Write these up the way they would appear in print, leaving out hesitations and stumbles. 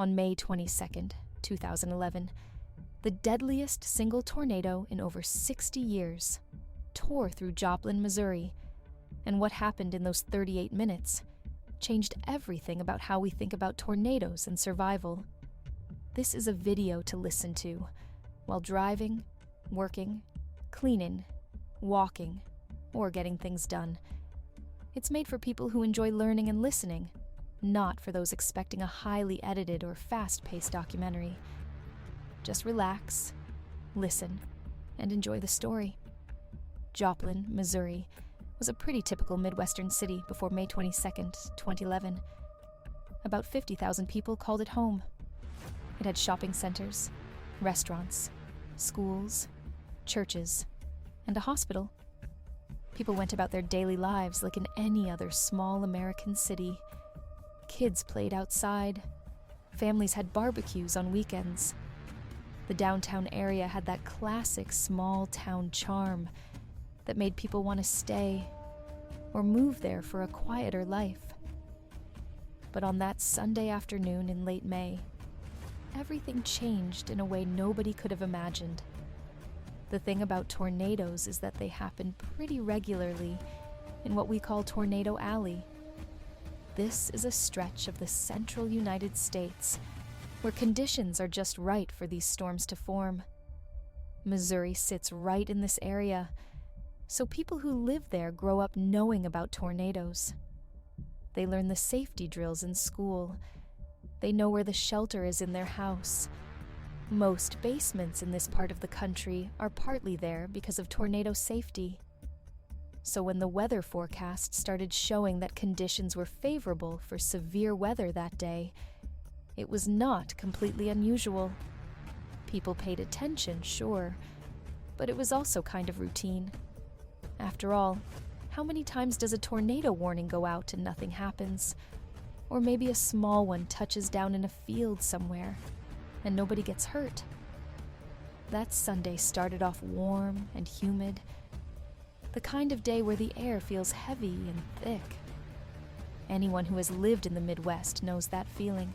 On May 22nd, 2011, the deadliest single tornado in over 60 years tore through Joplin, Missouri, and what happened in those 38 minutes changed everything about how we think about tornadoes and survival. This is a video to listen to while driving, working, cleaning, walking, or getting things done. It's made for people who enjoy learning and listening, not for those expecting a highly edited or fast-paced documentary. Just relax, listen, and enjoy the story. Joplin, Missouri, was a pretty typical Midwestern city before May 22nd, 2011. About 50,000 people called it home. It had shopping centers, restaurants, schools, churches, and a hospital. People went about their daily lives like in any other small American city. Kids played outside. Families had barbecues on weekends. The downtown area had that classic small town charm that made people want to stay or move there for a quieter life. But on that Sunday afternoon in late May, everything changed in a way nobody could have imagined. The thing about tornadoes is that they happen pretty regularly in what we call Tornado Alley. This is a stretch of the central United States where conditions are just right for these storms to form. Missouri sits right in this area, so people who live there grow up knowing about tornadoes. They learn the safety drills in school. They know where the shelter is in their house. Most basements in this part of the country are partly there because of tornado safety. So when the weather forecast started showing that conditions were favorable for severe weather that day, it was not completely unusual. People paid attention, sure, but it was also kind of routine. After all, how many times does a tornado warning go out and nothing happens? Or maybe a small one touches down in a field somewhere and nobody gets hurt. That Sunday started off warm and humid, the kind of day where the air feels heavy and thick. Anyone who has lived in the Midwest knows that feeling.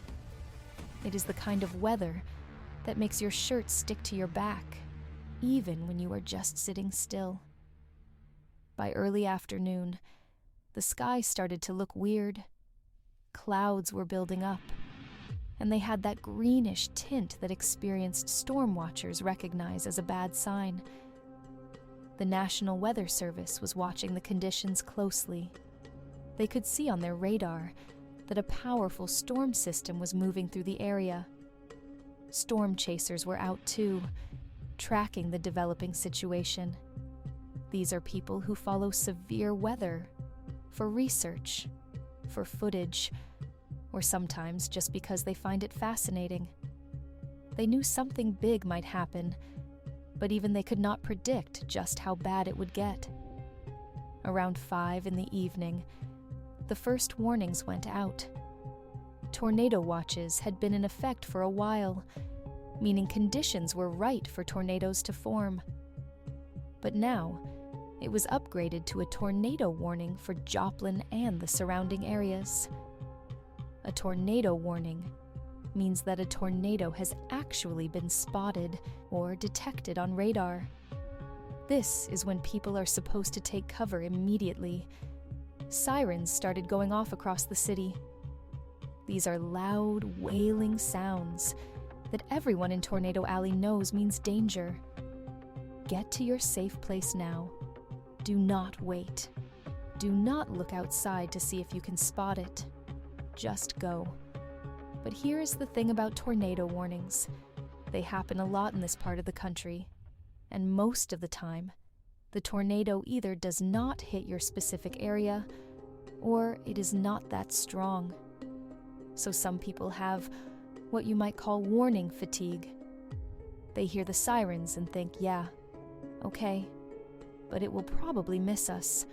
It is the kind of weather that makes your shirt stick to your back, even when you are just sitting still. By early afternoon, the sky started to look weird. Clouds were building up, and they had that greenish tint that experienced storm watchers recognize as a bad sign. The National Weather Service was watching the conditions closely. They could see on their radar that a powerful storm system was moving through the area. Storm chasers were out too, tracking the developing situation. These are people who follow severe weather for research, for footage, or sometimes just because they find it fascinating. They knew something big might happen, but even they could not predict just how bad it would get. Around 5 in the evening, the first warnings went out. Tornado watches had been in effect for a while, meaning conditions were right for tornadoes to form. But now, it was upgraded to a tornado warning for Joplin and the surrounding areas. A tornado warning means that a tornado has actually been spotted or detected on radar. This is when people are supposed to take cover immediately. Sirens started going off across the city. These are loud, wailing sounds that everyone in Tornado Alley knows means danger. Get to your safe place now. Do not wait. Do not look outside to see if you can spot it. Just go. But here is the thing about tornado warnings. They happen a lot in this part of the country, and most of the time, the tornado either does not hit your specific area, or it is not that strong. So some people have what you might call warning fatigue. They hear the sirens and think, yeah, okay, but it will probably miss us,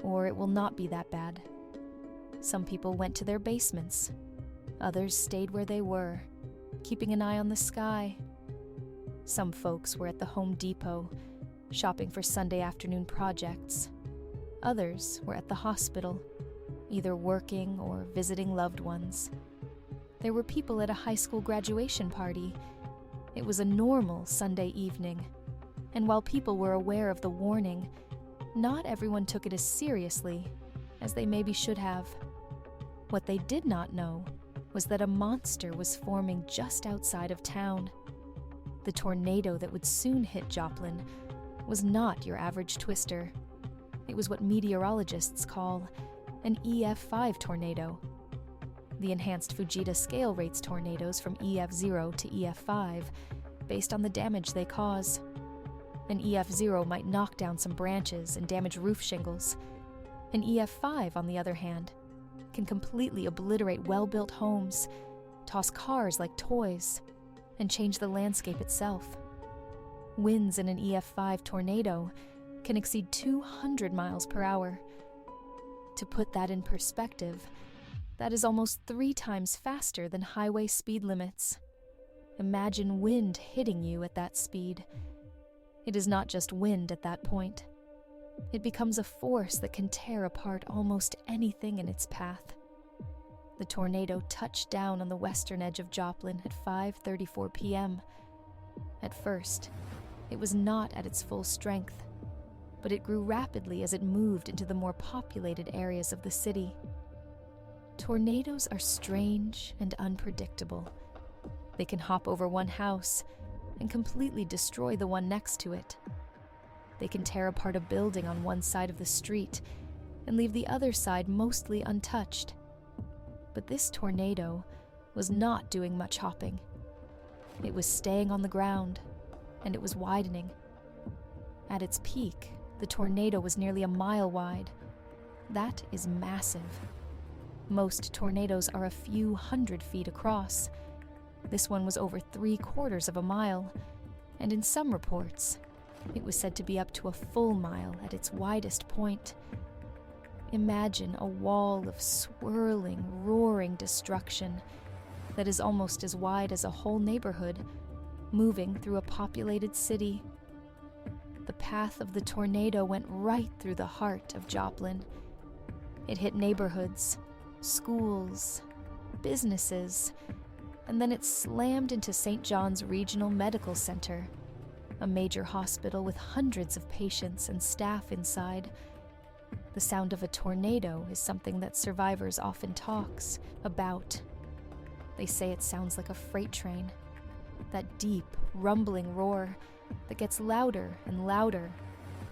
or it will not be that bad. Some people went to their basements. Others stayed where they were, keeping an eye on the sky. Some folks were at the Home Depot, shopping for Sunday afternoon projects. Others were at the hospital, either working or visiting loved ones. There were people at a high school graduation party. It was a normal Sunday evening, and while people were aware of the warning, not everyone took it as seriously as they maybe should have. What they did not know was that a monster was forming just outside of town. The tornado that would soon hit Joplin was not your average twister. It was what meteorologists call an EF5 tornado. The enhanced Fujita scale rates tornadoes from EF0 to EF5 based on the damage they cause. An EF0 might knock down some branches and damage roof shingles. An EF5, on the other hand, can completely obliterate well-built homes, toss cars like toys, and change the landscape itself. Winds in an EF5 tornado can exceed 200 miles per hour. To put that in perspective, that is almost 3 times faster than highway speed limits. Imagine wind hitting you at that speed. It is not just wind at that point. It becomes a force that can tear apart almost anything in its path. The tornado touched down on the western edge of Joplin at 5:34 p.m. At first, it was not at its full strength, but it grew rapidly as it moved into the more populated areas of the city. Tornadoes are strange and unpredictable. They can hop over one house and completely destroy the one next to it. They can tear apart a building on one side of the street and leave the other side mostly untouched. But this tornado was not doing much hopping. It was staying on the ground, and it was widening. At its peak, the tornado was nearly a mile wide. That is massive. Most tornadoes are a few hundred feet across. This one was over 3/4 of a mile, and in some reports, it was said to be up to a full mile at its widest point. Imagine a wall of swirling, roaring destruction that is almost as wide as a whole neighborhood, moving through a populated city. The path of the tornado went right through the heart of Joplin. It hit neighborhoods, schools, businesses, and then it slammed into St. John's Regional Medical Center, a major hospital with hundreds of patients and staff inside. The sound of a tornado is something that survivors often talks about. They say it sounds like a freight train, that deep, rumbling roar that gets louder and louder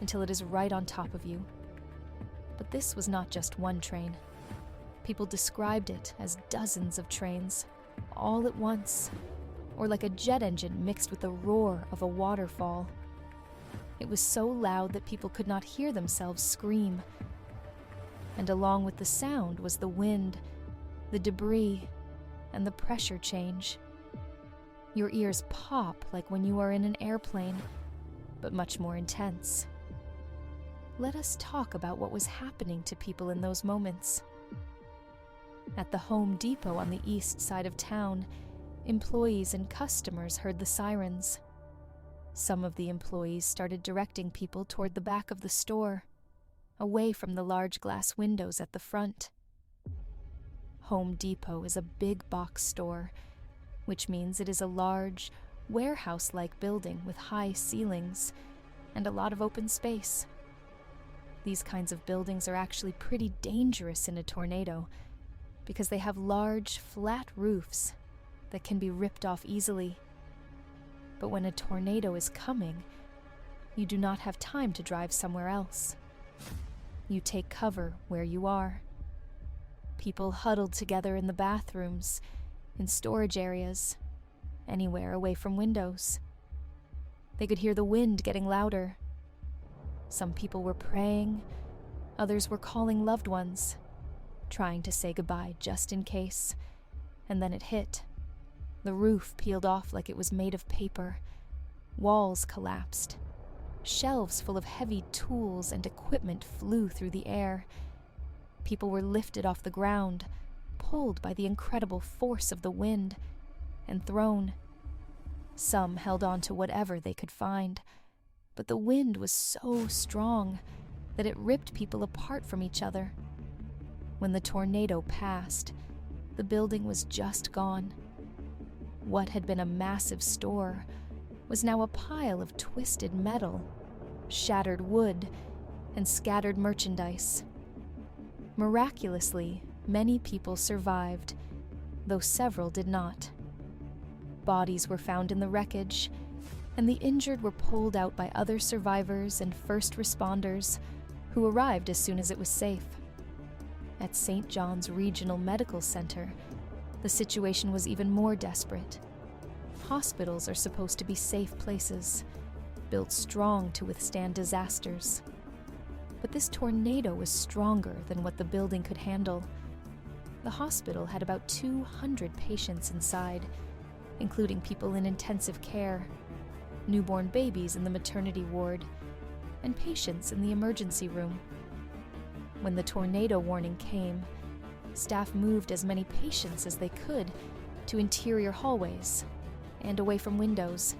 until it is right on top of you. But this was not just one train. People described it as dozens of trains, all at once, or like a jet engine mixed with the roar of a waterfall. It was so loud that people could not hear themselves scream. And along with the sound was the wind, the debris, and the pressure change. Your ears pop like when you are in an airplane, but much more intense. Let us talk about what was happening to people in those moments. At the Home Depot on the east side of town, employees and customers heard the sirens. Some of the employees started directing people toward the back of the store, away from the large glass windows at the front. Home Depot is a big box store, which means it is a large, warehouse-like building with high ceilings and a lot of open space. These kinds of buildings are actually pretty dangerous in a tornado because they have large, flat roofs that can be ripped off easily. But when a tornado is coming, you do not have time to drive somewhere else. You take cover where you are. People huddled together in the bathrooms, in storage areas, anywhere away from windows. They could hear the wind getting louder. Some people were praying, others were calling loved ones, trying to say goodbye just in case. And then it hit. The roof peeled off like it was made of paper. Walls collapsed. Shelves full of heavy tools and equipment flew through the air. People were lifted off the ground, pulled by the incredible force of the wind, and thrown. Some held on to whatever they could find, but the wind was so strong that it ripped people apart from each other. When the tornado passed, the building was just gone. What had been a massive store was now a pile of twisted metal, shattered wood, and scattered merchandise. Miraculously, many people survived, though several did not. Bodies were found in the wreckage, and the injured were pulled out by other survivors and first responders who arrived as soon as it was safe. At St. John's Regional Medical Center, the situation was even more desperate. Hospitals are supposed to be safe places, built strong to withstand disasters. But this tornado was stronger than what the building could handle. The hospital had about 200 patients inside, including people in intensive care, newborn babies in the maternity ward, and patients in the emergency room. When the tornado warning came, staff moved as many patients as they could to interior hallways and away from windows.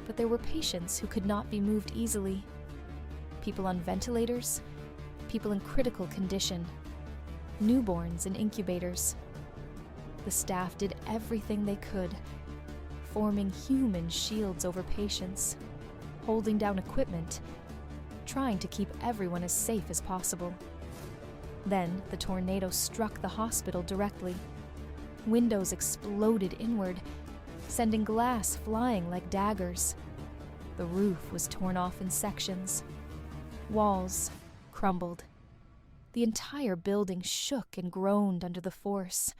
But there were patients who could not be moved easily. People on ventilators, people in critical condition, newborns in incubators. The staff did everything they could, forming human shields over patients, holding down equipment, trying to keep everyone as safe as possible. Then the tornado struck the hospital directly. Windows exploded inward, sending glass flying like daggers. The roof was torn off in sections. Walls crumbled. The entire building shook and groaned under the force.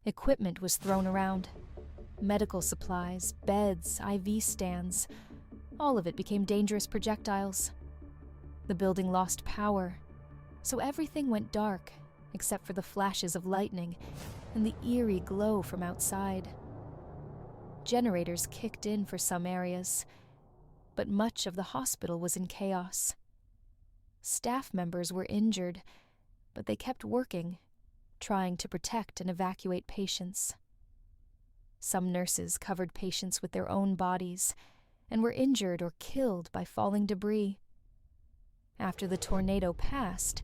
Equipment was thrown around. Medical supplies, beds, IV stands, all of it became dangerous projectiles. The building lost power, so everything went dark except for the flashes of lightning and the eerie glow from outside. Generators kicked in for some areas, but much of the hospital was in chaos. Staff members were injured, but they kept working, trying to protect and evacuate patients. Some nurses covered patients with their own bodies and were injured or killed by falling debris. After the tornado passed,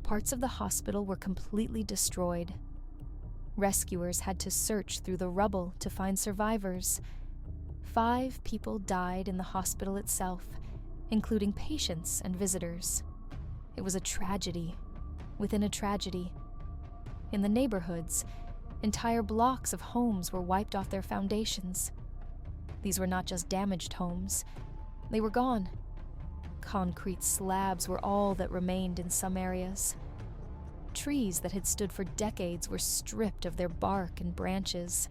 parts of the hospital were completely destroyed. Rescuers had to search through the rubble to find survivors. 5 people died in the hospital itself, including patients and visitors. It was a tragedy within a tragedy. In the neighborhoods, entire blocks of homes were wiped off their foundations. These were not just damaged homes, they were gone. Concrete slabs were all that remained in some areas. Trees that had stood for decades were stripped of their bark and branches,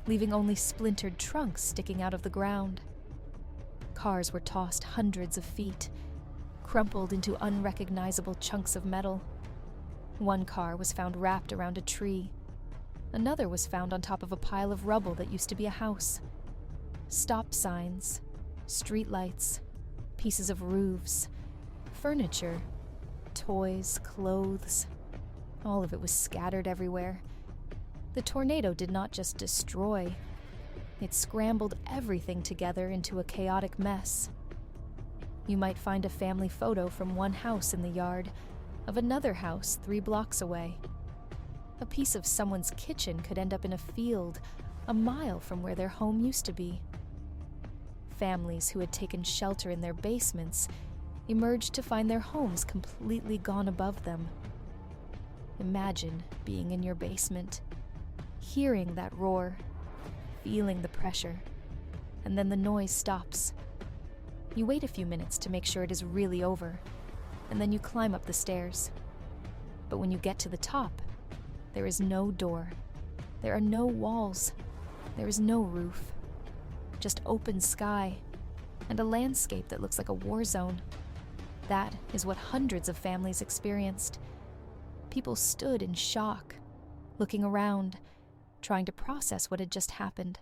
leaving only splintered trunks sticking out of the ground. Cars were tossed hundreds of feet, crumpled into unrecognizable chunks of metal. One car was found wrapped around a tree. Another was found on top of a pile of rubble that used to be a house. Stop signs, streetlights, pieces of roofs, furniture, toys, clothes. All of it was scattered everywhere. The tornado did not just destroy, it scrambled everything together into a chaotic mess. You might find a family photo from one house in the yard of another house 3 blocks away. A piece of someone's kitchen could end up in a field a mile from where their home used to be. Families who had taken shelter in their basements emerged to find their homes completely gone above them. Imagine being in your basement, hearing that roar, feeling the pressure, and then the noise stops. You wait a few minutes to make sure it is really over, and then you climb up the stairs. But when you get to the top, there is no door. There are no walls. There is no roof. Just open sky and a landscape that looks like a war zone. That is what hundreds of families experienced. People stood in shock, looking around, trying to process what had just happened.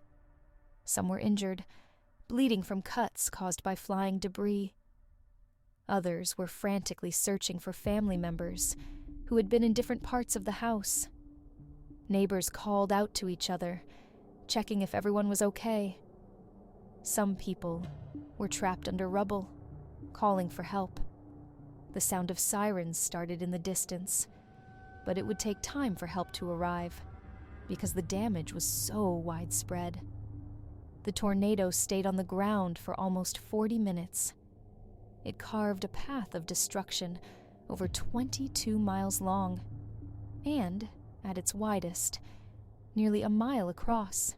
Some were injured, bleeding from cuts caused by flying debris. Others were frantically searching for family members who had been in different parts of the house. Neighbors called out to each other, checking if everyone was okay. Some people were trapped under rubble, calling for help. The sound of sirens started in the distance, but it would take time for help to arrive because the damage was so widespread. The tornado stayed on the ground for almost 40 minutes. It carved a path of destruction over 22 miles long and, at its widest, nearly a mile across.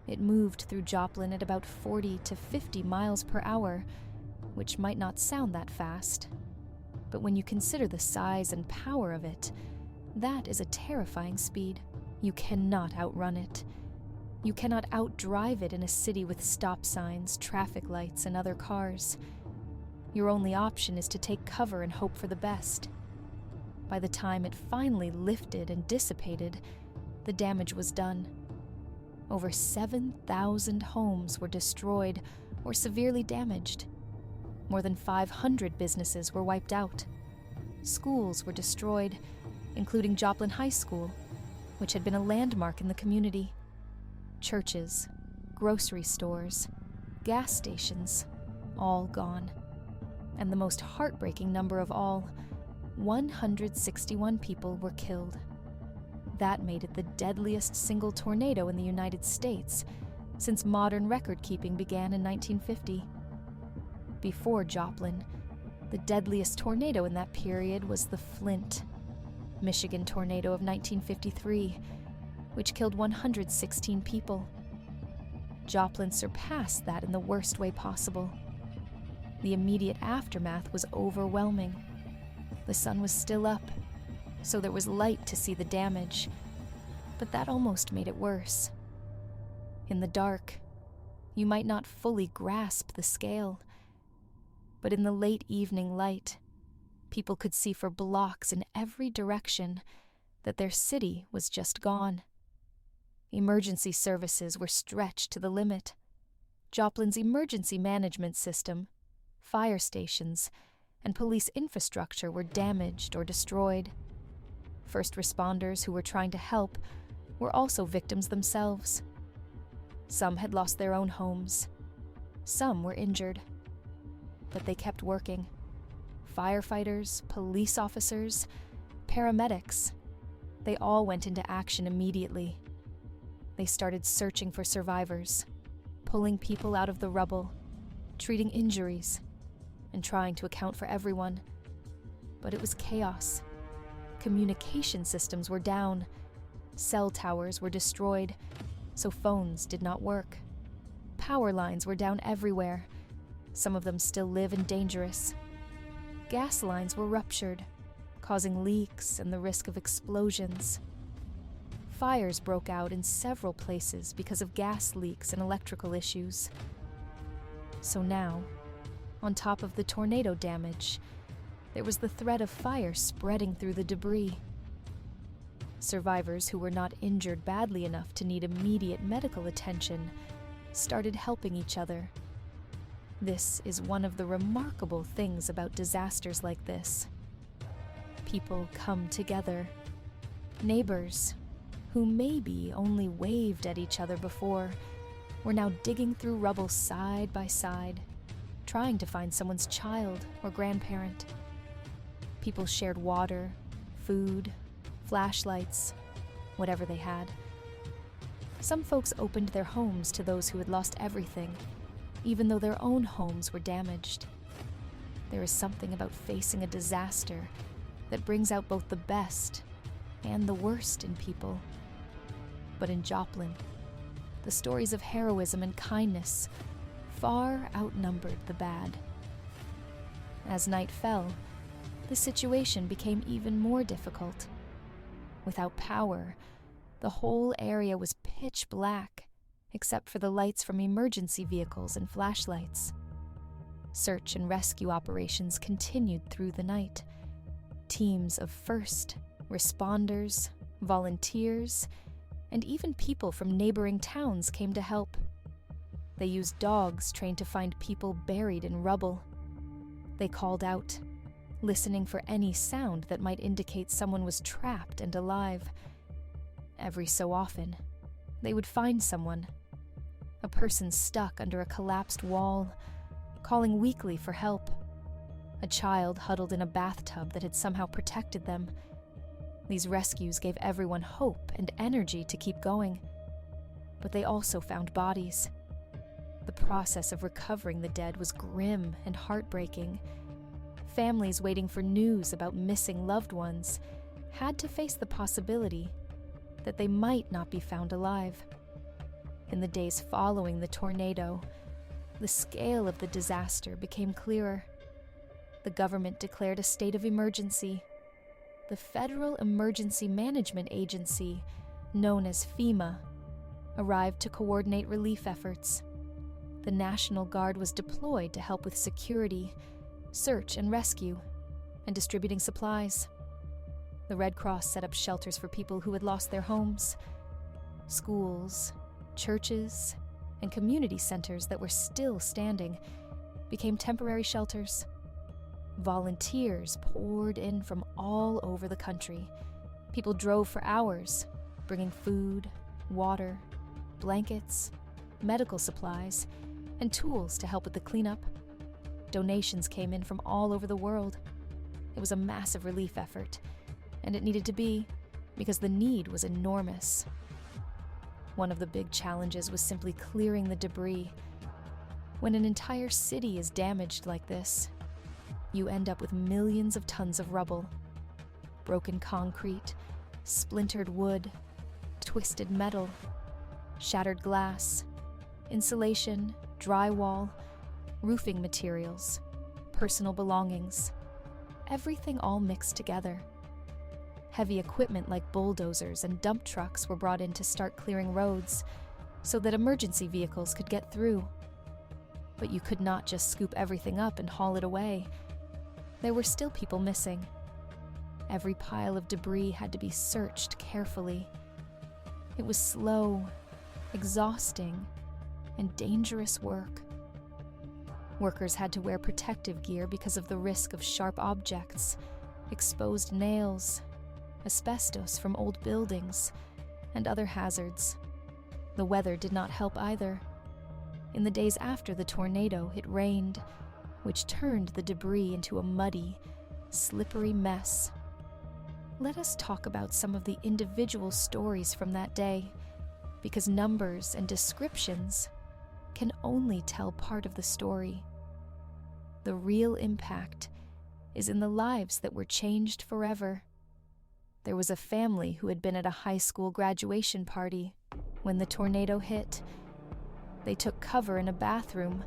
It moved through Joplin at about 40 to 50 miles per hour, which might not sound that fast, but when you consider the size and power of it, that is a terrifying speed. You cannot outrun it. You cannot outdrive it in a city with stop signs, traffic lights, and other cars. Your only option is to take cover and hope for the best. By the time it finally lifted and dissipated, the damage was done. Over 7,000 homes were destroyed or severely damaged. More than 500 businesses were wiped out. Schools were destroyed, including Joplin High School, which had been a landmark in the community. Churches, grocery stores, gas stations, all gone. And the most heartbreaking number of all, 161 people were killed. That made it the deadliest single tornado in the United States since modern record-keeping began in 1950. Before Joplin, the deadliest tornado in that period was the Flint, Michigan tornado of 1953, which killed 116 people. Joplin surpassed that in the worst way possible. The immediate aftermath was overwhelming. The sun was still up, so there was light to see the damage, but that almost made it worse. In the dark, you might not fully grasp the scale, but in the late evening light, people could see for blocks in every direction that their city was just gone. Emergency services were stretched to the limit. Joplin's emergency management system, fire stations, and police infrastructure were damaged or destroyed. First responders who were trying to help were also victims themselves. Some had lost their own homes. Some were injured. But they kept working. Firefighters, police officers, paramedics, they all went into action immediately. They started searching for survivors, pulling people out of the rubble, treating injuries, and trying to account for everyone. But it was chaos. Communication systems were down. Cell towers were destroyed, so phones did not work. Power lines were down everywhere. Some of them still live and dangerous. Gas lines were ruptured, causing leaks and the risk of explosions. Fires broke out in several places because of gas leaks and electrical issues. So now, on top of the tornado damage, there was the threat of fire spreading through the debris. Survivors who were not injured badly enough to need immediate medical attention started helping each other. This is one of the remarkable things about disasters like this. People come together. Neighbors, who maybe only waved at each other before, were now digging through rubble side by side, trying to find someone's child or grandparent. People shared water, food, flashlights, whatever they had. Some folks opened their homes to those who had lost everything, even though their own homes were damaged. There is something about facing a disaster that brings out both the best and the worst in people. But in Joplin, the stories of heroism and kindness far outnumbered the bad. As night fell, the situation became even more difficult. Without power, the whole area was pitch black, except for the lights from emergency vehicles and flashlights. Search and rescue operations continued through the night. Teams of first responders, volunteers, and even people from neighboring towns came to help. They used dogs trained to find people buried in rubble. They called out, listening for any sound that might indicate someone was trapped and alive. Every so often, they would find someone, a person stuck under a collapsed wall, calling weakly for help, a child huddled in a bathtub that had somehow protected them, These rescues gave everyone hope and energy to keep going, but they also found bodies. The process of recovering the dead was grim and heartbreaking. Families waiting for news about missing loved ones had to face the possibility that they might not be found alive. In the days following the tornado, the scale of the disaster became clearer. The government declared a state of emergency. The Federal Emergency Management Agency, known as FEMA, arrived to coordinate relief efforts. The National Guard was deployed to help with security, search and rescue, and distributing supplies. The Red Cross set up shelters for people who had lost their homes. Schools, churches, and community centers that were still standing became temporary shelters. Volunteers poured in from all over the country. People drove for hours, bringing food, water, blankets, medical supplies, and tools to help with the cleanup. Donations came in from all over the world. It was a massive relief effort, and it needed to be, because the need was enormous. One of the big challenges was simply clearing the debris. When an entire city is damaged like this, you end up with millions of tons of rubble. Broken concrete, splintered wood, twisted metal, shattered glass, insulation, drywall, roofing materials, personal belongings, everything all mixed together. Heavy equipment like bulldozers and dump trucks were brought in to start clearing roads so that emergency vehicles could get through. But you could not just scoop everything up and haul it away. There were still people missing. Every pile of debris had to be searched carefully. It was slow, exhausting, and dangerous work. Workers had to wear protective gear because of the risk of sharp objects, exposed nails, asbestos from old buildings, and other hazards. The weather did not help either. In the days after the tornado, it rained, which turned the debris into a muddy, slippery mess. Let us talk about some of the individual stories from that day, because numbers and descriptions can only tell part of the story. The real impact is in the lives that were changed forever. There was a family who had been at a high school graduation party when the tornado hit. They took cover in a bathroom,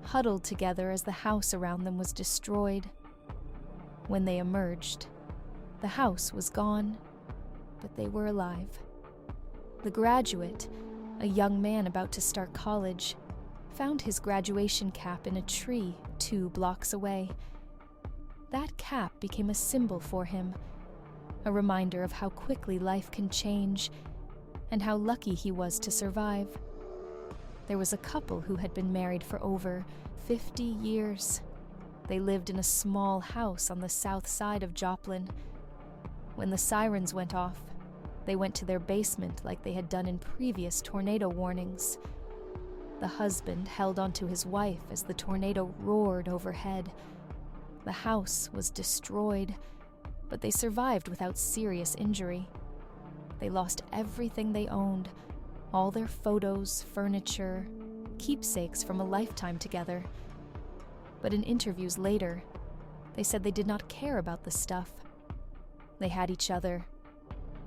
huddled together as the house around them was destroyed. When they emerged, the house was gone, but they were alive. The graduate, a young man about to start college, found his graduation cap in a tree 2 blocks away. That cap became a symbol for him, a reminder of how quickly life can change and how lucky he was to survive. There was a couple who had been married for over 50 years. They lived in a small house on the south side of Joplin. When the sirens went off, they went to their basement like they had done in previous tornado warnings. The husband held onto his wife as the tornado roared overhead. The house was destroyed, but they survived without serious injury. They lost everything they owned, all their photos, furniture, keepsakes from a lifetime together. But in interviews later, they said they did not care about the stuff. They had each other,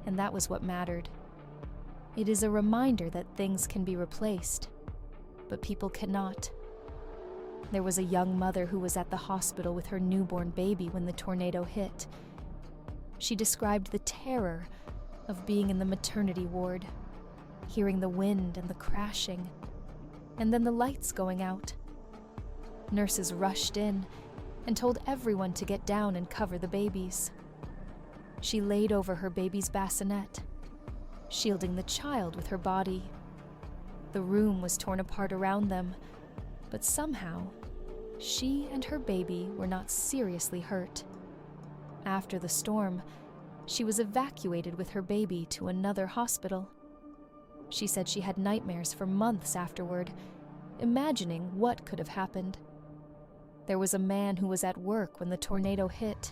and that was what mattered. It is a reminder that things can be replaced, but people cannot. There was a young mother who was at the hospital with her newborn baby when the tornado hit. She described the terror of being in the maternity ward, hearing the wind and the crashing, and then the lights going out. Nurses rushed in and told everyone to get down and cover the babies. She laid over her baby's bassinet, shielding the child with her body. The room was torn apart around them, but somehow, she and her baby were not seriously hurt. After the storm, she was evacuated with her baby to another hospital. She said she had nightmares for months afterward, imagining what could have happened. There was a man who was at work when the tornado hit.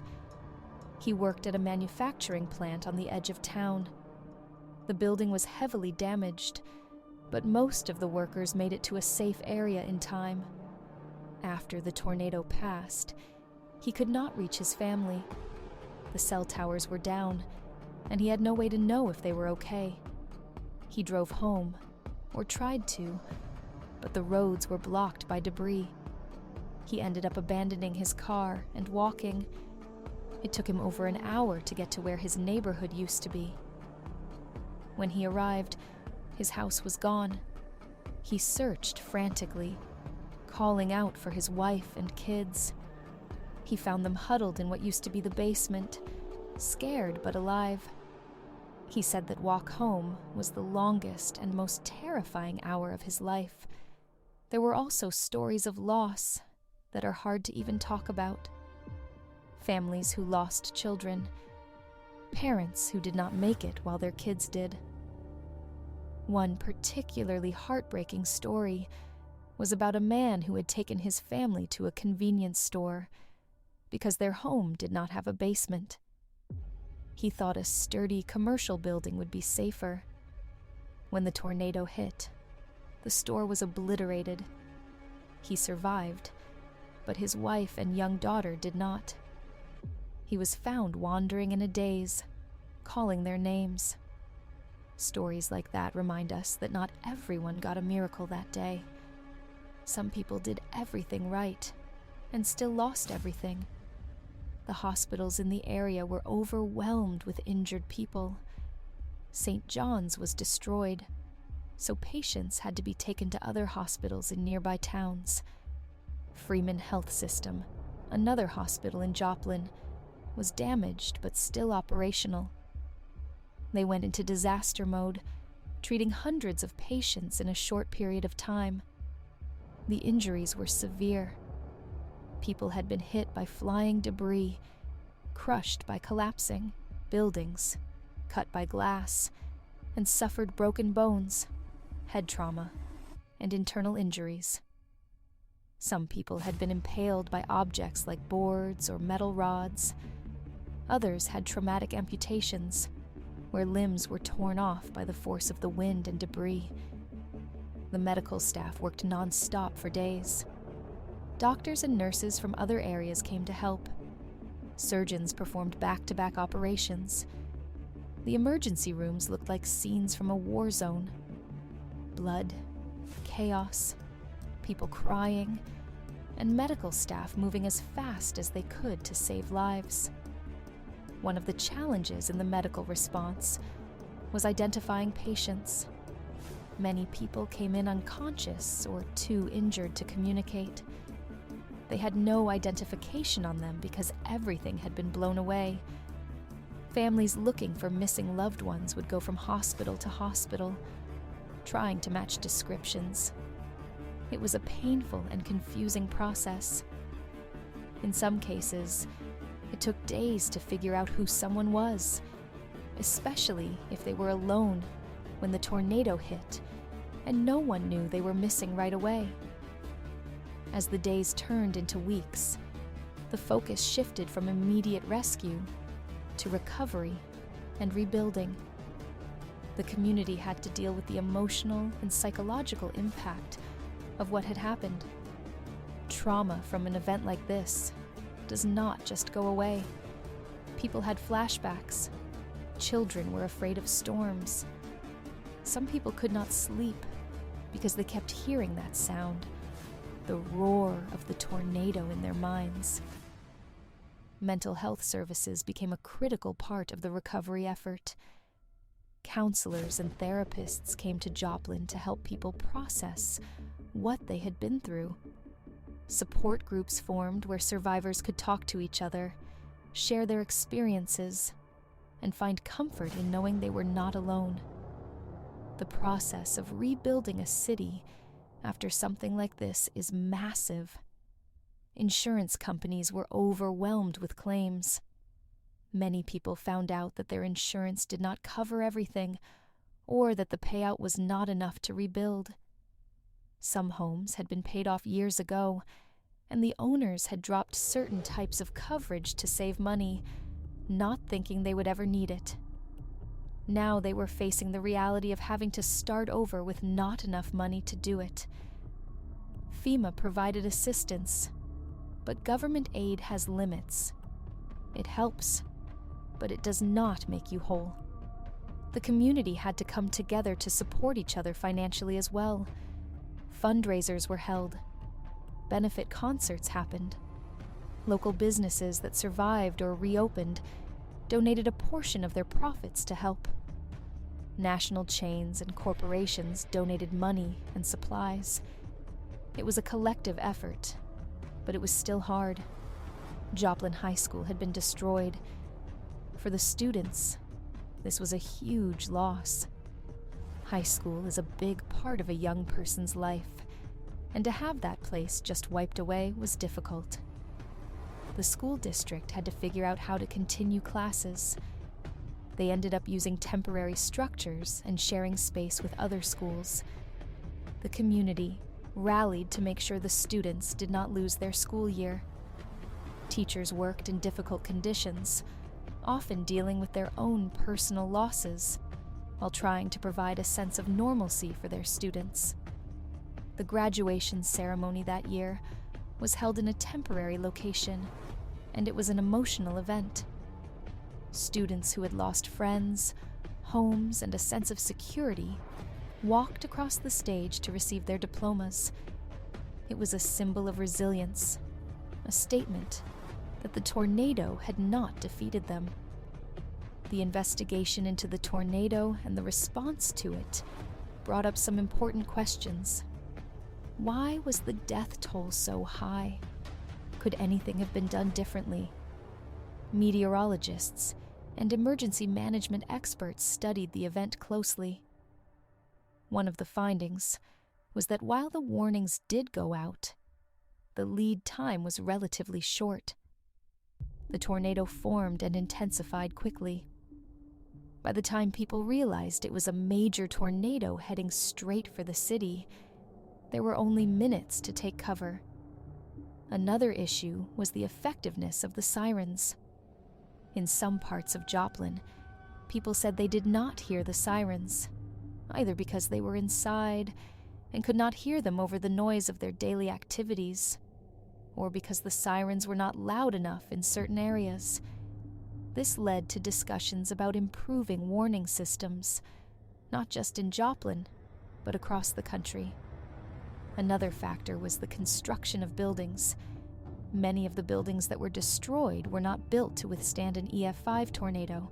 He worked at a manufacturing plant on the edge of town. The building was heavily damaged, but most of the workers made it to a safe area in time. After the tornado passed, he could not reach his family. The cell towers were down, and he had no way to know if they were okay. He drove home, or tried to, but the roads were blocked by debris. He ended up abandoning his car and walking. It took him over an hour to get to where his neighborhood used to be. When he arrived, his house was gone. He searched frantically, calling out for his wife and kids. He found them huddled in what used to be the basement, scared but alive. He said that walk home was the longest and most terrifying hour of his life. There were also stories of loss that are hard to even talk about. Families who lost children, parents who did not make it while their kids did. One particularly heartbreaking story was about a man who had taken his family to a convenience store because their home did not have a basement. He thought a sturdy commercial building would be safer. When the tornado hit, the store was obliterated. He survived, but his wife and young daughter did not. He was found wandering in a daze, calling their names. Stories like that remind us that not everyone got a miracle that day. Some people did everything right and still lost everything. The hospitals in the area were overwhelmed with injured people. St. John's was destroyed, so patients had to be taken to other hospitals in nearby towns. Freeman Health System, another hospital in Joplin, was damaged but still operational. They went into disaster mode, treating hundreds of patients in a short period of time. The injuries were severe. People had been hit by flying debris, crushed by collapsing buildings, cut by glass, and suffered broken bones, head trauma, and internal injuries. Some people had been impaled by objects like boards or metal rods. Others had traumatic amputations, where limbs were torn off by the force of the wind and debris. The medical staff worked non-stop for days. Doctors and nurses from other areas came to help. Surgeons performed back-to-back operations. The emergency rooms looked like scenes from a war zone. Blood, chaos, people crying, and medical staff moving as fast as they could to save lives. One of the challenges in the medical response was identifying patients. Many people came in unconscious or too injured to communicate. They had no identification on them because everything had been blown away. Families looking for missing loved ones would go from hospital to hospital, trying to match descriptions. It was a painful and confusing process. In some cases, it took days to figure out who someone was, especially if they were alone when the tornado hit and no one knew they were missing right away. As the days turned into weeks, the focus shifted from immediate rescue to recovery and rebuilding. The community had to deal with the emotional and psychological impact of what had happened. Trauma from an event like this does not just go away. People had flashbacks. Children were afraid of storms. Some people could not sleep because they kept hearing that sound, the roar of the tornado in their minds. Mental health services became a critical part of the recovery effort. Counselors and therapists came to Joplin to help people process what they had been through. Support groups formed where survivors could talk to each other, share their experiences, and find comfort in knowing they were not alone. The process of rebuilding a city after something like this is massive. Insurance companies were overwhelmed with claims. Many people found out that their insurance did not cover everything, or that the payout was not enough to rebuild. Some homes had been paid off years ago, and the owners had dropped certain types of coverage to save money, not thinking they would ever need it. Now they were facing the reality of having to start over with not enough money to do it. FEMA provided assistance, but government aid has limits. It helps, but it does not make you whole. The community had to come together to support each other financially as well. Fundraisers were held. Benefit concerts happened. Local businesses that survived or reopened donated a portion of their profits to help. National chains and corporations donated money and supplies. It was a collective effort, but it was still hard. Joplin High School had been destroyed. For the students, this was a huge loss. High school is a big part of a young person's life, and to have that place just wiped away was difficult. The school district had to figure out how to continue classes. They ended up using temporary structures and sharing space with other schools. The community rallied to make sure the students did not lose their school year. Teachers worked in difficult conditions, often dealing with their own personal losses, while trying to provide a sense of normalcy for their students. The graduation ceremony that year was held in a temporary location, and it was an emotional event. Students who had lost friends, homes, and a sense of security walked across the stage to receive their diplomas. It was a symbol of resilience, a statement that the tornado had not defeated them. The investigation into the tornado and the response to it brought up some important questions. Why was the death toll so high? Could anything have been done differently? Meteorologists and emergency management experts studied the event closely. One of the findings was that while the warnings did go out, the lead time was relatively short. The tornado formed and intensified quickly. By the time people realized it was a major tornado heading straight for the city, there were only minutes to take cover. Another issue was the effectiveness of the sirens. In some parts of Joplin, people said they did not hear the sirens, either because they were inside and could not hear them over the noise of their daily activities, or because the sirens were not loud enough in certain areas. This led to discussions about improving warning systems, not just in Joplin, but across the country. Another factor was the construction of buildings. Many of the buildings that were destroyed were not built to withstand an EF5 tornado.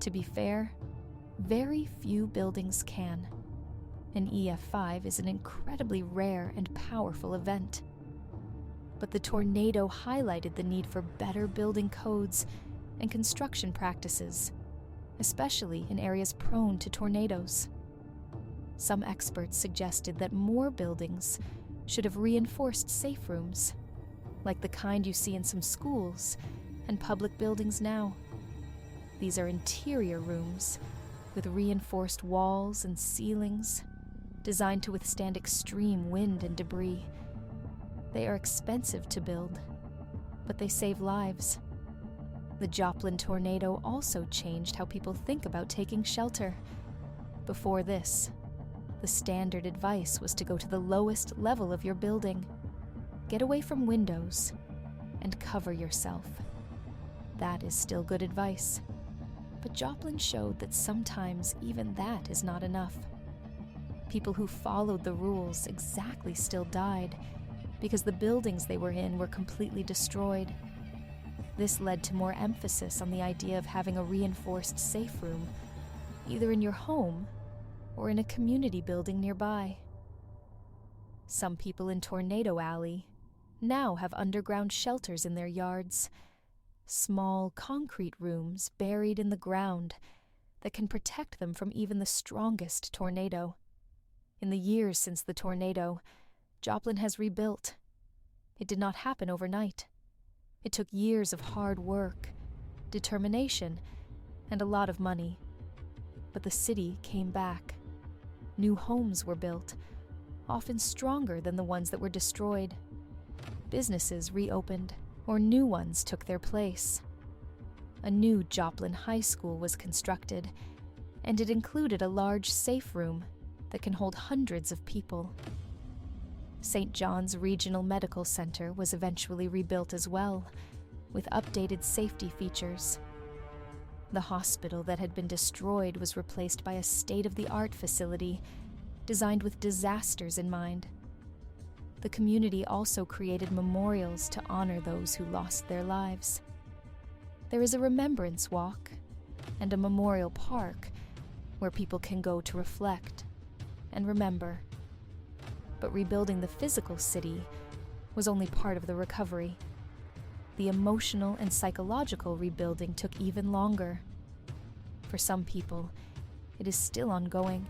To be fair, very few buildings can. An EF5 is an incredibly rare and powerful event. But the tornado highlighted the need for better building codes and construction practices, especially in areas prone to tornadoes. Some experts suggested that more buildings should have reinforced safe rooms, like the kind you see in some schools and public buildings now. These are interior rooms with reinforced walls and ceilings, designed to withstand extreme wind and debris. They are expensive to build, but they save lives. The Joplin tornado also changed how people think about taking shelter. Before this, the standard advice was to go to the lowest level of your building, get away from windows, and cover yourself. That is still good advice, but Joplin showed that sometimes even that is not enough. People who followed the rules exactly still died because the buildings they were in were completely destroyed. This led to more emphasis on the idea of having a reinforced safe room, either in your home or in a community building nearby. Some people in Tornado Alley now have underground shelters in their yards, small concrete rooms buried in the ground that can protect them from even the strongest tornado. In the years since the tornado, Joplin has rebuilt. It did not happen overnight. It took years of hard work, determination, and a lot of money. But the city came back. New homes were built, often stronger than the ones that were destroyed. Businesses reopened, or new ones took their place. a new Joplin High School was constructed, and it included a large safe room that can hold hundreds of people. St. John's Regional Medical Center was eventually rebuilt as well, with updated safety features. The hospital that had been destroyed was replaced by a state-of-the-art facility designed with disasters in mind. The community also created memorials to honor those who lost their lives. There is a remembrance walk and a memorial park where people can go to reflect and remember. But rebuilding the physical city was only part of the recovery. The emotional and psychological rebuilding took even longer. For some people, it is still ongoing.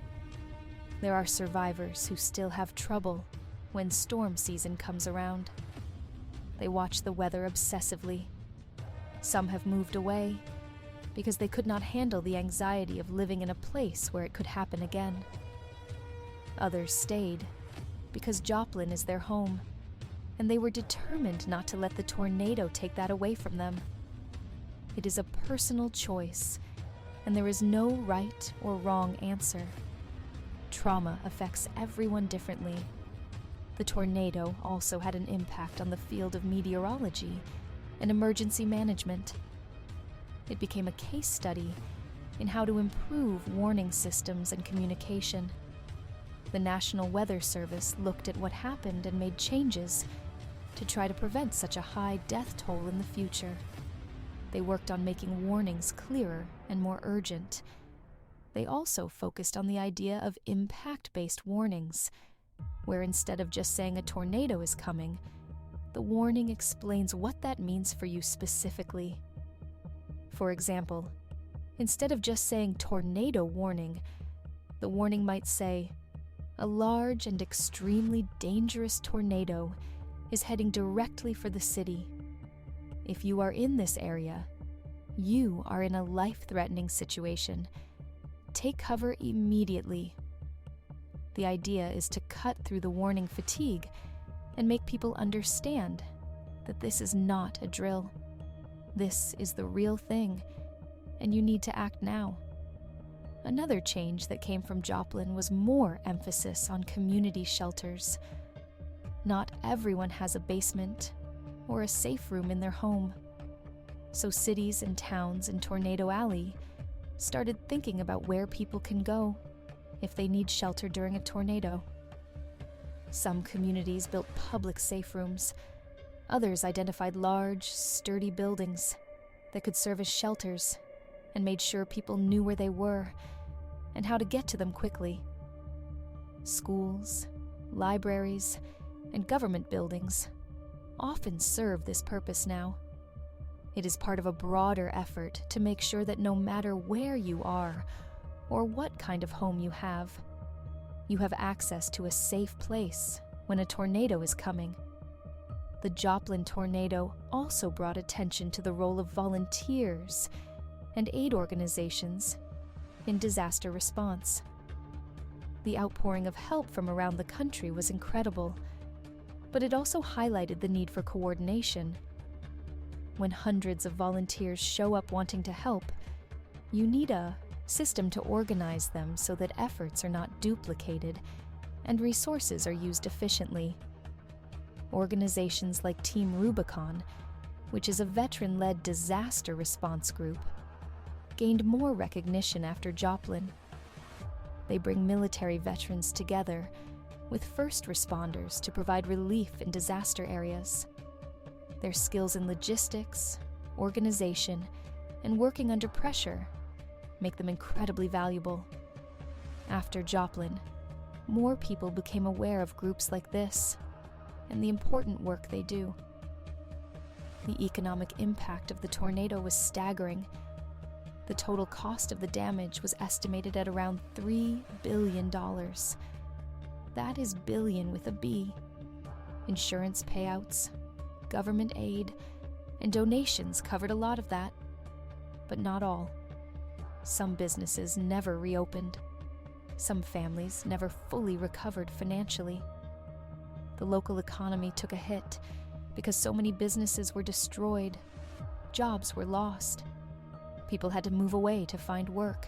There are survivors who still have trouble when storm season comes around. They watch the weather obsessively. Some have moved away because they could not handle the anxiety of living in a place where it could happen again. Others stayed because Joplin is their home, and they were determined not to let the tornado take that away from them. It is a personal choice, and there is no right or wrong answer. Trauma affects everyone differently. The tornado also had an impact on the field of meteorology and emergency management. It became a case study in how to improve warning systems and communication. The National Weather Service looked at what happened and made changes to try to prevent such a high death toll in the future. They worked on making warnings clearer and more urgent. They also focused on the idea of impact-based warnings, where instead of just saying a tornado is coming, the warning explains what that means for you specifically. For example, instead of just saying tornado warning, the warning might say, "A large and extremely dangerous tornado is heading directly for the city. If you are in this area, you are in a life-threatening situation. Take cover immediately." The idea is to cut through the warning fatigue and make people understand that this is not a drill. This is the real thing, and you need to act now. Another change that came from Joplin was more emphasis on community shelters. Not everyone has a basement or a safe room in their home. So cities and towns in Tornado Alley started thinking about where people can go if they need shelter during a tornado. Some communities built public safe rooms. Others identified large, sturdy buildings that could serve as shelters and made sure people knew where they were and how to get to them quickly. Schools, libraries, and government buildings often serve this purpose now. It is part of a broader effort to make sure that no matter where you are or what kind of home you have access to a safe place when a tornado is coming. The Joplin tornado also brought attention to the role of volunteers and aid organizations in disaster response. The outpouring of help from around the country was incredible, but it also highlighted the need for coordination. When hundreds of volunteers show up wanting to help, you need a system to organize them so that efforts are not duplicated and resources are used efficiently. Organizations like Team Rubicon, which is a veteran-led disaster response group, gained more recognition after Joplin. They bring military veterans together with first responders to provide relief in disaster areas. Their skills in logistics, organization, and working under pressure make them incredibly valuable. After Joplin, more people became aware of groups like this and the important work they do. The economic impact of the tornado was staggering. The total cost of the damage was estimated at around $3 billion. That is billion with a B. Insurance payouts, government aid, and donations covered a lot of that, but not all. Some businesses never reopened. Some families never fully recovered financially. The local economy took a hit because so many businesses were destroyed, jobs were lost, People had to move away to find work.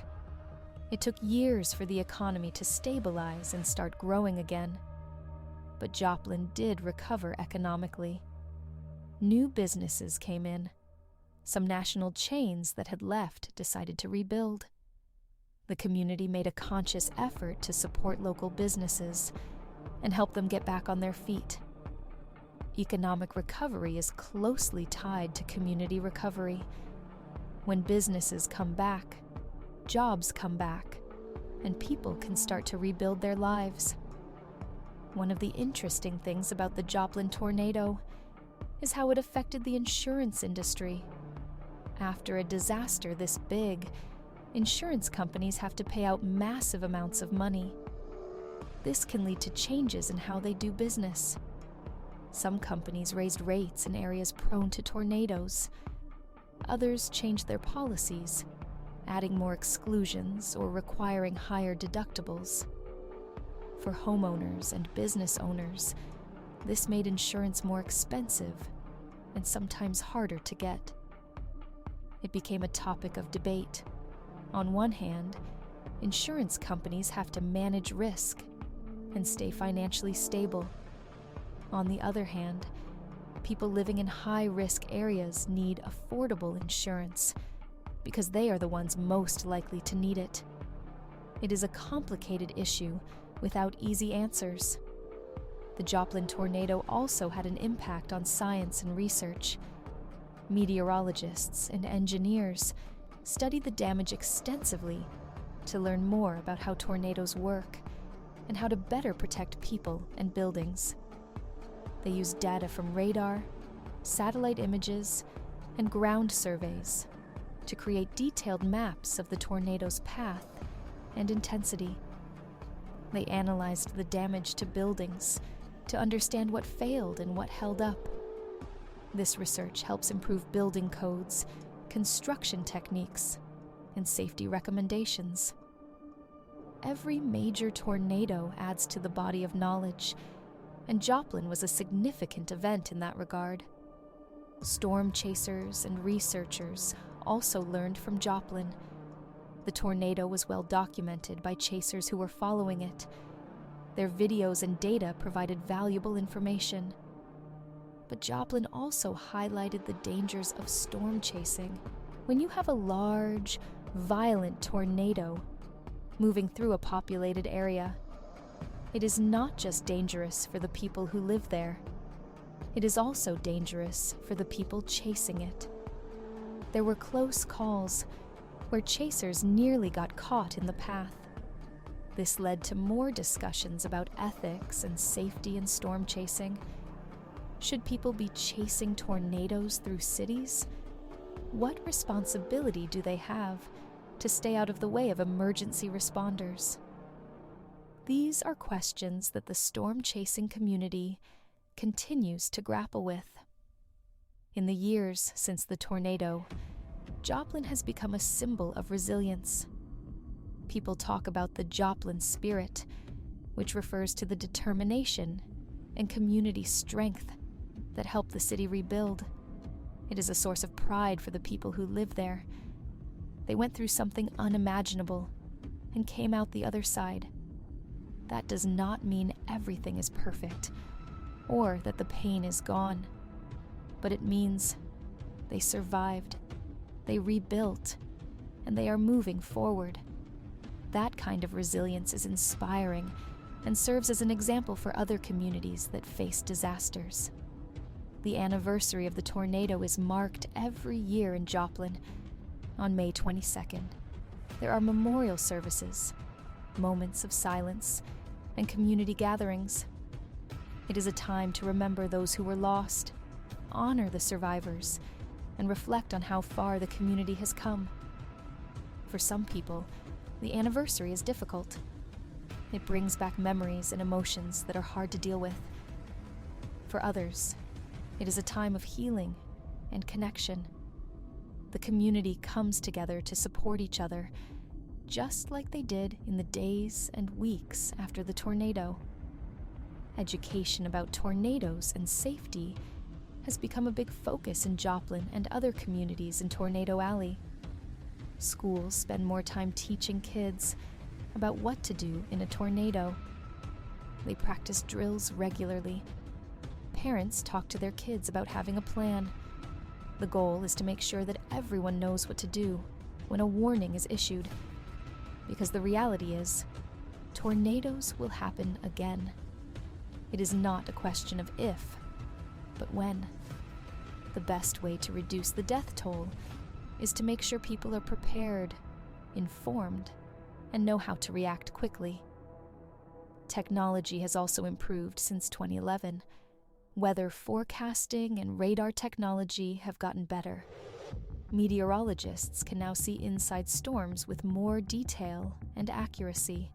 It took years for the economy to stabilize and start growing again. But Joplin did recover economically. New businesses came in. Some national chains that had left decided to rebuild. The community made a conscious effort to support local businesses and help them get back on their feet. Economic recovery is closely tied to community recovery. When businesses come back, jobs come back, and people can start to rebuild their lives. One of the interesting things about the Joplin tornado is how it affected the insurance industry. After a disaster this big, insurance companies have to pay out massive amounts of money. This can lead to changes in how they do business. Some companies raised rates in areas prone to tornadoes. Others changed their policies, adding more exclusions or requiring higher deductibles. For homeowners and business owners, this made insurance more expensive and sometimes harder to get. It became a topic of debate. On one hand, insurance companies have to manage risk and stay financially stable. On the other hand, people living in high-risk areas need affordable insurance because they are the ones most likely to need it. It is a complicated issue without easy answers. The Joplin tornado also had an impact on science and research. Meteorologists and engineers studied the damage extensively to learn more about how tornadoes work and how to better protect people and buildings. They used data from radar, satellite images, and ground surveys to create detailed maps of the tornado's path and intensity. They analyzed the damage to buildings to understand what failed and what held up. This research helps improve building codes, construction techniques, and safety recommendations. Every major tornado adds to the body of knowledge, and Joplin was a significant event in that regard. Storm chasers and researchers also learned from Joplin. The tornado was well documented by chasers who were following it. Their videos and data provided valuable information. But Joplin also highlighted the dangers of storm chasing. When you have a large, violent tornado moving through a populated area, it is not just dangerous for the people who live there. It is also dangerous for the people chasing it. There were close calls where chasers nearly got caught in the path. This led to more discussions about ethics and safety in storm chasing. Should people be chasing tornadoes through cities? What responsibility do they have to stay out of the way of emergency responders? These are questions that the storm chasing community continues to grapple with. In the years since the tornado, Joplin has become a symbol of resilience. People talk about the Joplin spirit, which refers to the determination and community strength that helped the city rebuild. It is a source of pride for the people who live there. They went through something unimaginable and came out the other side. That does not mean everything is perfect or that the pain is gone, but it means they survived, they rebuilt, and they are moving forward. That kind of resilience is inspiring and serves as an example for other communities that face disasters. The anniversary of the tornado is marked every year in Joplin on May 22nd. There are memorial services, moments of silence, and community gatherings. It is a time to remember those who were lost, honor the survivors, and reflect on how far the community has come. For some people, the anniversary is difficult. It brings back memories and emotions that are hard to deal with. For others, it is a time of healing and connection. The community comes together to support each other, just like they did in the days and weeks after the tornado. Education about tornadoes and safety has become a big focus in Joplin and other communities in Tornado Alley. Schools spend more time teaching kids about what to do in a tornado. They practice drills regularly. Parents talk to their kids about having a plan. The goal is to make sure that everyone knows what to do when a warning is issued. Because the reality is, tornadoes will happen again. It is not a question of if, but when. The best way to reduce the death toll is to make sure people are prepared, informed, and know how to react quickly. Technology has also improved since 2011. Weather forecasting and radar technology have gotten better. Meteorologists can now see inside storms with more detail and accuracy.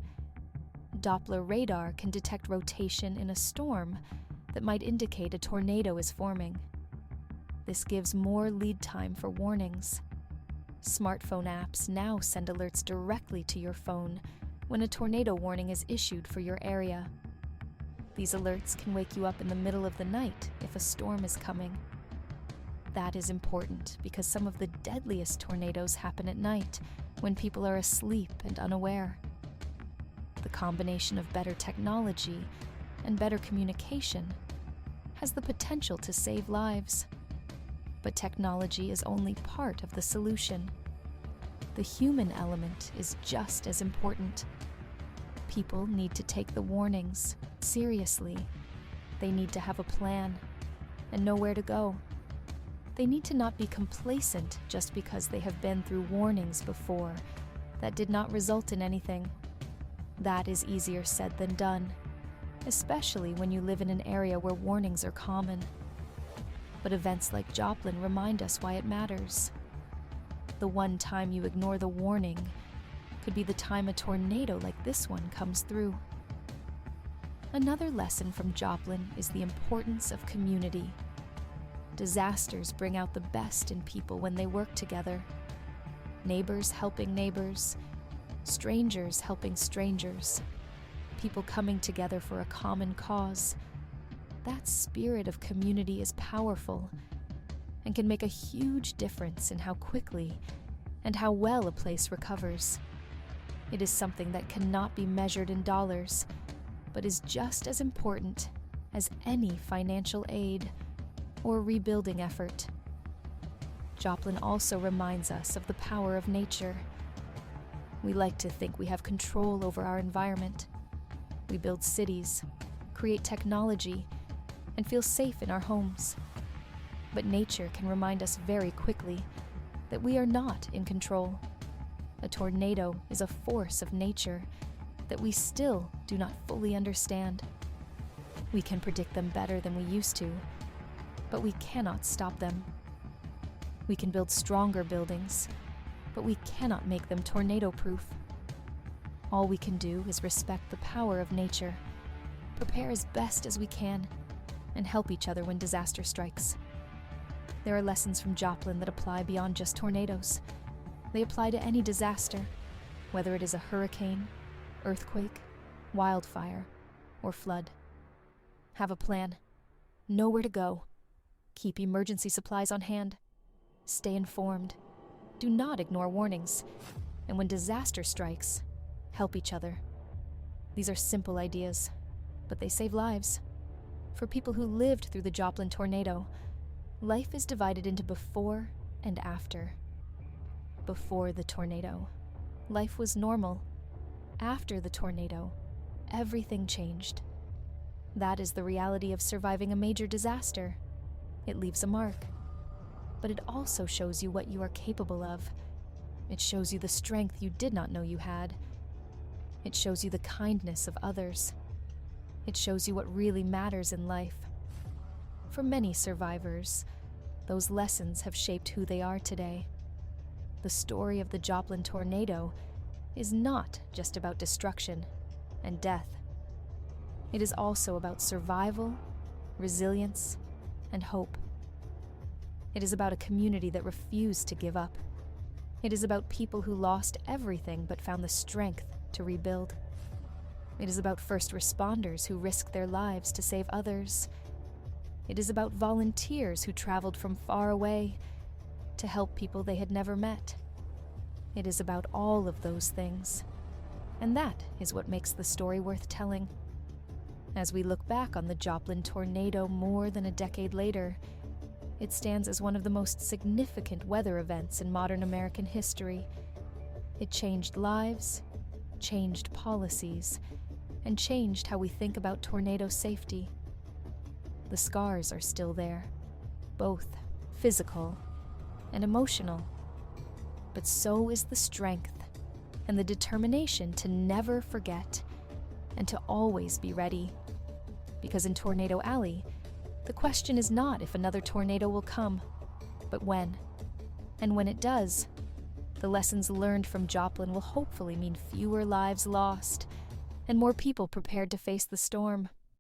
Doppler radar can detect rotation in a storm that might indicate a tornado is forming. This gives more lead time for warnings. Smartphone apps now send alerts directly to your phone when a tornado warning is issued for your area. These alerts can wake you up in the middle of the night if a storm is coming. That is important because some of the deadliest tornadoes happen at night when people are asleep and unaware. The combination of better technology and better communication has the potential to save lives. But technology is only part of the solution. The human element is just as important. People need to take the warnings seriously. They need to have a plan and know where to go. They need to not be complacent just because they have been through warnings before that did not result in anything. That is easier said than done, especially when you live in an area where warnings are common. But events like Joplin remind us why it matters. The one time you ignore the warning could be the time a tornado like this one comes through. Another lesson from Joplin is the importance of community. Disasters bring out the best in people when they work together. Neighbors helping neighbors, strangers helping strangers, people coming together for a common cause. That spirit of community is powerful and can make a huge difference in how quickly and how well a place recovers. It is something that cannot be measured in dollars, but is just as important as any financial aid or rebuilding effort. Joplin also reminds us of the power of nature. We like to think we have control over our environment. We build cities, create technology, and feel safe in our homes. But nature can remind us very quickly that we are not in control. A tornado is a force of nature that we still do not fully understand. We can predict them better than we used to, but we cannot stop them. We can build stronger buildings, but we cannot make them tornado-proof. All we can do is respect the power of nature, prepare as best as we can, and help each other when disaster strikes. There are lessons from Joplin that apply beyond just tornadoes. They apply to any disaster, whether it is a hurricane, earthquake, wildfire, or flood. Have a plan. Know where to go. Keep emergency supplies on hand. Stay informed. Do not ignore warnings. And when disaster strikes, help each other. These are simple ideas, but they save lives. For people who lived through the Joplin tornado, life is divided into before and after. Before the tornado, life was normal. After the tornado, everything changed. That is the reality of surviving a major disaster. It leaves a mark. But it also shows you what you are capable of. It shows you the strength you did not know you had. It shows you the kindness of others. It shows you what really matters in life. For many survivors, those lessons have shaped who they are today. The story of the Joplin tornado is not just about destruction and death. It is also about survival, resilience, and hope. It is about a community that refused to give up. It is about people who lost everything but found the strength to rebuild. It is about first responders who risked their lives to save others. It is about volunteers who traveled from far away to help people they had never met. It is about all of those things. And that is what makes the story worth telling. As we look back on the Joplin tornado more than a decade later, it stands as one of the most significant weather events in modern American history. It changed lives, changed policies, and changed how we think about tornado safety. The scars are still there, both physical and emotional. But so is the strength and the determination to never forget and to always be ready. Because in Tornado Alley, the question is not if another tornado will come, but when. And when it does, the lessons learned from Joplin will hopefully mean fewer lives lost and more people prepared to face the storm.